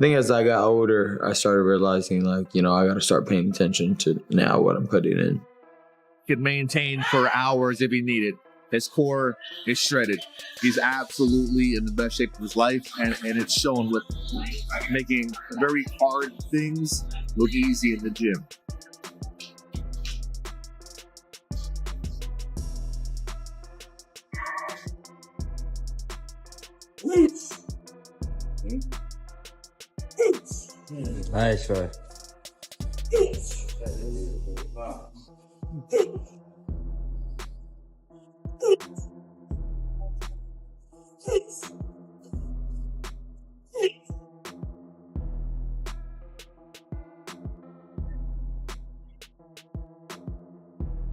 I think as I got older, I started realizing, like, you know, I got to start paying attention to now what I'm putting in. Could maintain for hours if he needed. His core is shredded. He's absolutely in the best shape of his life, and it's shown with making very hard things look easy in the gym. Nice try.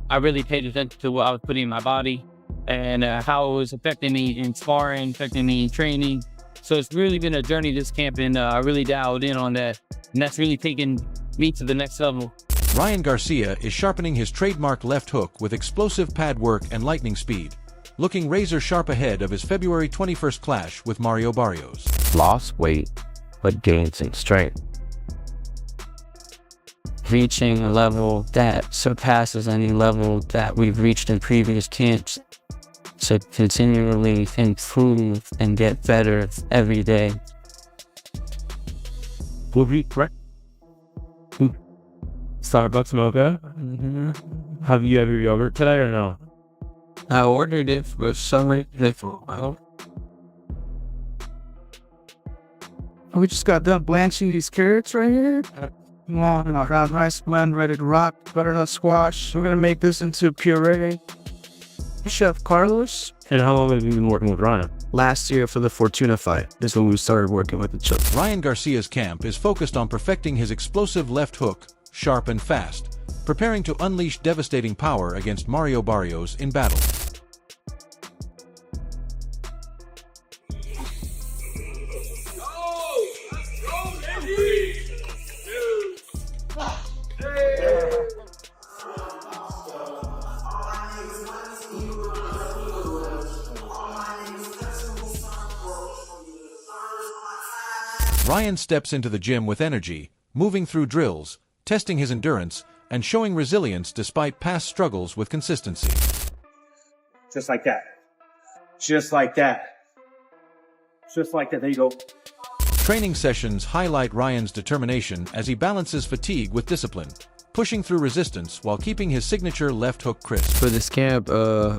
I really paid attention to what I was putting in my body and how it was affecting me in sparring, affecting me in training. So it's really been a journey this camp, and I really dialed in on that. And that's really taken me to the next level. Ryan Garcia is sharpening his trademark left hook with explosive pad work and lightning speed, looking razor sharp ahead of his February 21st clash with Mario Barrios. Lost weight, but gained some strength. Reaching a level that surpasses any level that we've reached in previous camps. To continually improve and get better every day. Starbucks mocha? Have you ever yogurt today or no? I ordered it for some reason. We just got done blanching these carrots right here. Ground rice blend ready to rock. Butternut squash. We're gonna make this into puree. Chef Carlos. And how long have you been working with Ryan? Last year for the Fortuna fight is when we started working with each other. Ryan Garcia's camp is focused on perfecting his explosive left hook, sharp and fast, preparing to unleash devastating power against Mario Barrios in battle. Ryan steps into the gym with energy, moving through drills, testing his endurance, and showing resilience despite past struggles with consistency. Just like that. Just like that. Just like that. There you go. Training sessions highlight Ryan's determination as he balances fatigue with discipline, pushing through resistance while keeping his signature left hook crisp. For this camp,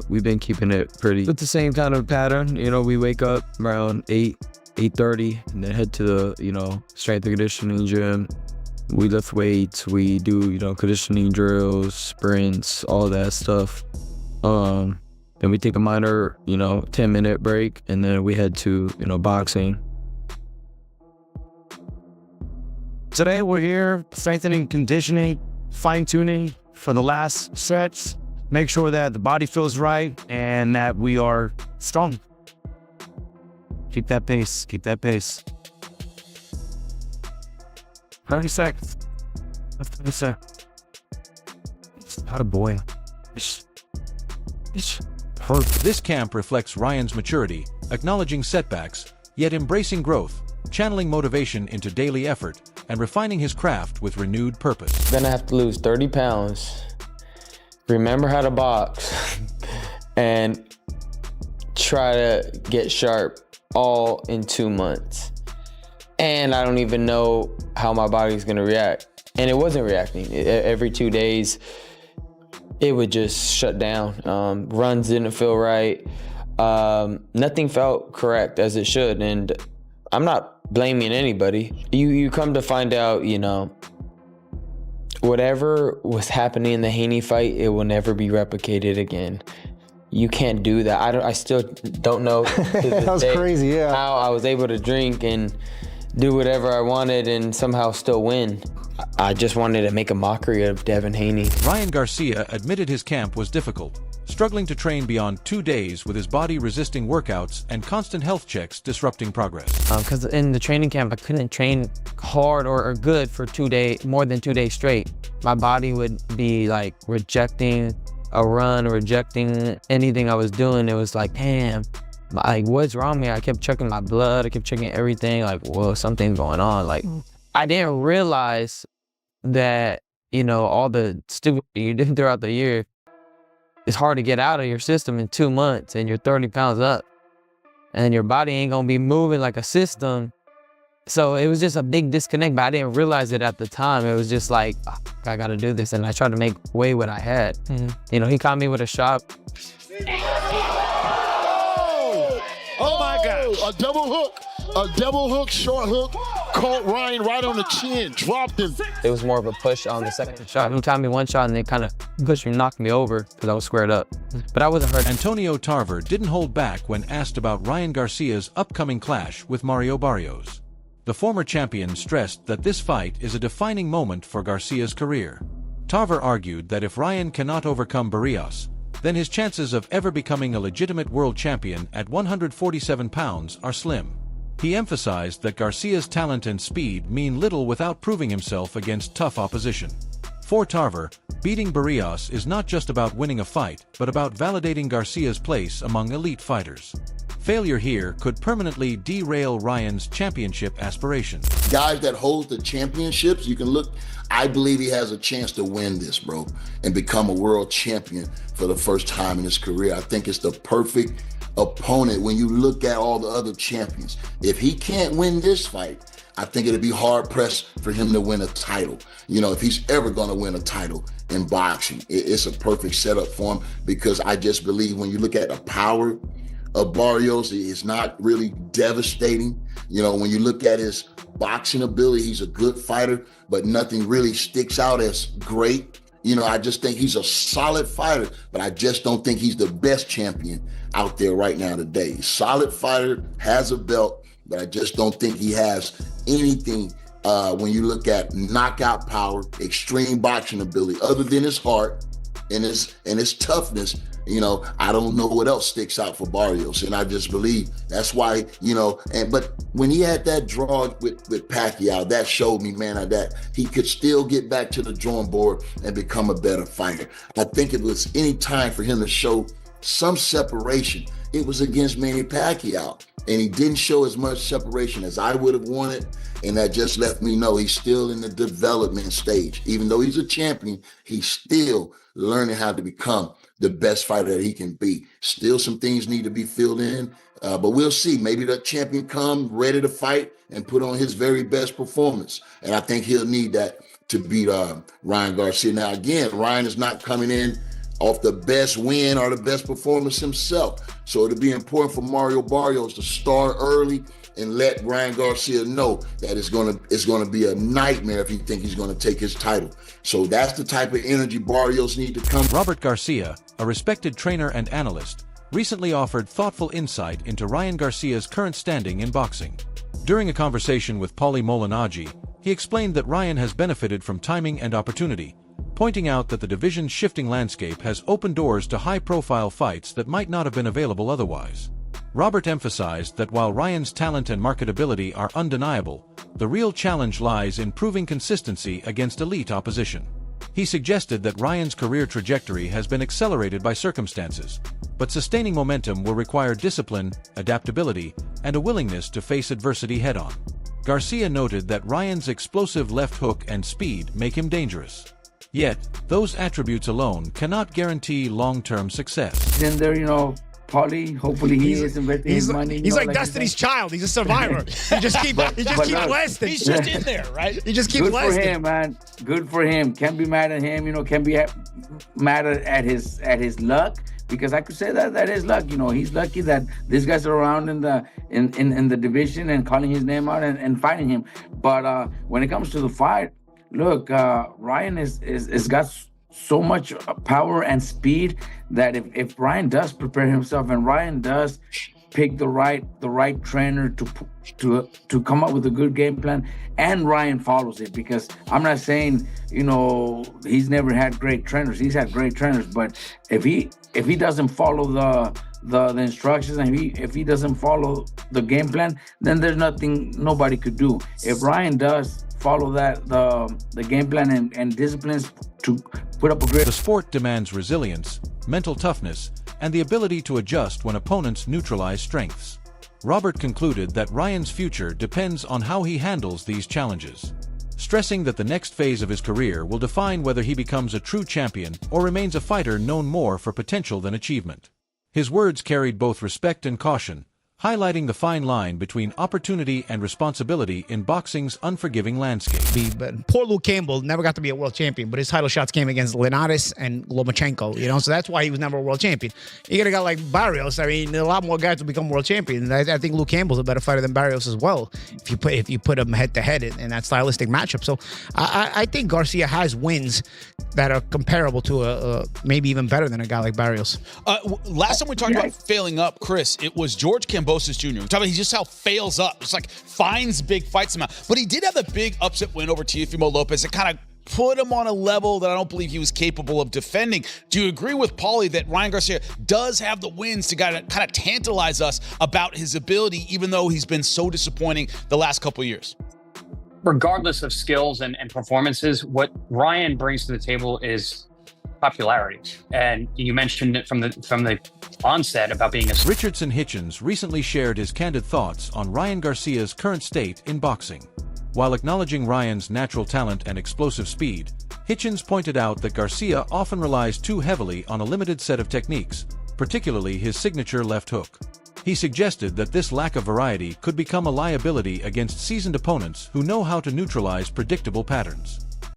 we've been keeping it pretty with the same kind of pattern. You know, we wake up around 8:30 and then head to the, you know, strength and conditioning gym. We lift weights, we do, you know, conditioning drills, sprints, all that stuff. Then we take a minor, you know, 10-minute break, and then we head to, you know, boxing. Today we're here strengthening, conditioning, fine-tuning for the last stretch. Make sure that the body feels right and that we are strong. Keep that pace, keep that pace. 30 seconds. 30 seconds. Atta boy. This camp reflects Ryan's maturity, acknowledging setbacks, yet embracing growth, channeling motivation into daily effort, and refining his craft with renewed purpose. Gonna have to lose 30 pounds, remember how to box, and try to get sharp all in 2 months. And I don't even know how my body's gonna react. And it wasn't reacting. Every 2 days, it would just shut down. Runs didn't feel right. Nothing felt correct as it should. And I'm not blaming anybody. You come to find out, you know, whatever was happening in the Haney fight, it will never be replicated again. You can't do that. I still don't know to this That was day crazy, yeah. how I was able to drink and do whatever I wanted and somehow still win. I just wanted to make a mockery of Devin Haney. Ryan Garcia admitted his camp was difficult, struggling to train beyond 2 days with his body resisting workouts and constant health checks disrupting progress. Because in the training camp, I couldn't train hard or good for more than 2 days straight. My body would be like rejecting a run, rejecting anything I was doing. It was like, damn, like, what's wrong with me? I kept checking my blood. I kept checking everything. Like, well, something's going on. Like, I didn't realize that, you know, all the stupid you did throughout the year, it's hard to get out of your system in 2 months, and you're 30 pounds up, and your body ain't gonna be moving like a system. So it was just a big disconnect, but I didn't realize it at the time. It was just like, oh, I gotta do this, and I tried to make way what I had. You know, he caught me with a shot. Oh my God! A double hook, short hook, caught Ryan right on the chin, dropped him. It was more of a push on the second shot. He timed me one shot, and they kind of pushed me, knocked me over because I was squared up. But I wasn't hurt. Antonio Tarver didn't hold back when asked about Ryan Garcia's upcoming clash with Mario Barrios. The former champion stressed that this fight is a defining moment for Garcia's career. Tarver argued that if Ryan cannot overcome Barrios, then his chances of ever becoming a legitimate world champion at 147 pounds are slim. He emphasized that Garcia's talent and speed mean little without proving himself against tough opposition. For Tarver, beating Barrios is not just about winning a fight, but about validating Garcia's place among elite fighters. Failure here could permanently derail Ryan's championship aspirations. Guys that hold the championships, you can look, I believe he has a chance to win this, bro, and become a world champion for the first time in his career. I think it's the perfect opponent when you look at all the other champions. If he can't win this fight, I think it'd be hard pressed for him to win a title. You know, if he's ever gonna win a title in boxing, it's a perfect setup for him, because I just believe when you look at the power of Barrios, it's not really devastating. You know, when you look at his boxing ability, he's a good fighter, but nothing really sticks out as great. You know, I just think he's a solid fighter, but I just don't think he's the best champion out there right now today. Solid fighter, has a belt, but I just don't think he has anything when you look at knockout power, extreme boxing ability, other than his heart and his toughness. You know, I don't know what else sticks out for Barrios, and I just believe that's why, you know, but when he had that draw with Pacquiao, that showed me, man, that he could still get back to the drawing board and become a better fighter. I think it was any time for him to show some separation, it was against Manny Pacquiao, and he didn't show as much separation as I would have wanted, and that just let me know he's still in the development stage. Even though he's a champion, he's still learning how to become the best fighter that he can be. Still some things need to be filled in, but we'll see. Maybe the champion come ready to fight and put on his very best performance. And I think he'll need that to beat Ryan Garcia. Now, again, Ryan is not coming in off the best win or the best performance himself. So it'll be important for Mario Barrios to start early and let Ryan Garcia know that it's gonna be a nightmare if he thinks he's gonna take his title. So that's the type of energy Barrios need to come. Robert Garcia, a respected trainer and analyst, recently offered thoughtful insight into Ryan Garcia's current standing in boxing. During a conversation with Paulie Molinági, he explained that Ryan has benefited from timing and opportunity, pointing out that the division's shifting landscape has opened doors to high-profile fights that might not have been available otherwise. Robert emphasized that while Ryan's talent and marketability are undeniable, the real challenge lies in proving consistency against elite opposition. He suggested that Ryan's career trajectory has been accelerated by circumstances, but sustaining momentum will require discipline, adaptability, and a willingness to face adversity head-on. Garcia noted that Ryan's explosive left hook and speed make him dangerous. Yet, those attributes alone cannot guarantee long-term success. Then there, you know, Paulie, hopefully he is investing his money. He's like Destiny's Child. He's a survivor. He just keep blasting. He's just in there, right? He just keeps blasting. Good for him, man. Good for him. Can't be mad at him. You know, can't be mad at his luck, because I could say that is luck. You know, he's lucky that these guys are around in the division and calling his name out and fighting him. But when it comes to the fight, look, Ryan is got so much power and speed that if Ryan does prepare himself and Ryan does pick the right trainer to come up with a good game plan, and Ryan follows it, because I'm not saying, you know, he's never had great trainers. He's had great trainers, but if he doesn't follow the instructions, and if he doesn't follow the game plan, then there's nothing nobody could do. If Ryan does follow the game plan and disciplines to put up a great... The sport demands resilience, mental toughness, and the ability to adjust when opponents neutralize strengths. Robert concluded that Ryan's future depends on how he handles these challenges, stressing that the next phase of his career will define whether he becomes a true champion or remains a fighter known more for potential than achievement. His words carried both respect and caution, highlighting the fine line between opportunity and responsibility in boxing's unforgiving landscape. But poor Luke Campbell never got to be a world champion, but his title shots came against Linares and Lomachenko, so that's why he was never a world champion. You get a guy like Barrios. I mean, a lot more guys will become world champions. I think Luke Campbell's a better fighter than Barrios as well, if you put him head to head in that stylistic matchup. So I think Garcia has wins that are comparable to maybe even better than a guy like Barrios. Last time we talked about failing up, Chris, it was George Kambosos Jr. We're talking about just how fails up. It's like finds big fights somehow. But he did have the big upset win over Teofimo Lopez. It kind of put him on a level that I don't believe he was capable of defending. Do you agree with Paulie that Ryan Garcia does have the wins to kind of tantalize us about his ability, even though he's been so disappointing the last couple of years? Regardless of skills and performances, what Ryan brings to the table is popularity. And you mentioned it from the onset about being a... Richardson Hitchens recently shared his candid thoughts on Ryan Garcia's current state in boxing. While acknowledging Ryan's natural talent and explosive speed, Hitchens pointed out that Garcia often relies too heavily on a limited set of techniques, particularly his signature left hook. He suggested that this lack of variety could become a liability against seasoned opponents who know how to neutralize predictable patterns.